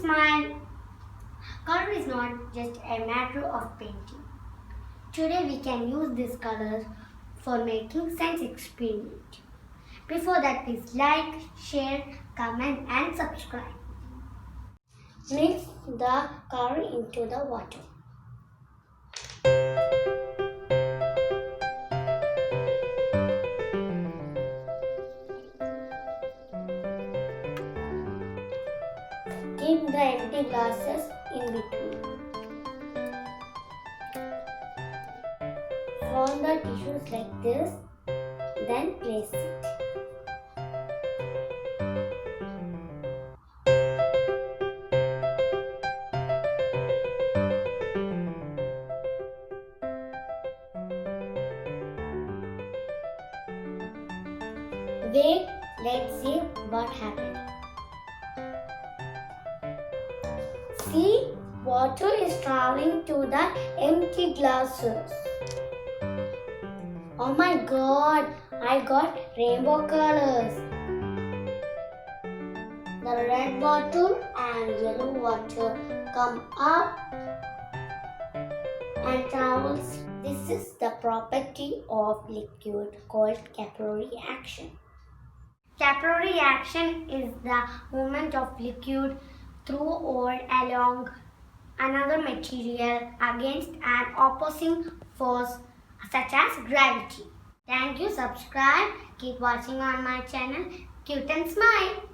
smile. Color is not just a matter of painting. Today we can use this color for making science experiment. Before that, please like, share, comment and subscribe. Mix the color into the water. Keep the empty glasses in between. Fold the tissues like this, then place it. Wait, let's see what happened. See, water is traveling to the empty glasses. Oh my god, I got rainbow colors. The red water and yellow water come up and travels. This is the property of liquid called capillary action. Capillary action is the movement of liquid through or along another material against an opposing force such as gravity. Thank you. Subscribe. Keep watching on my channel. Cute and Smile.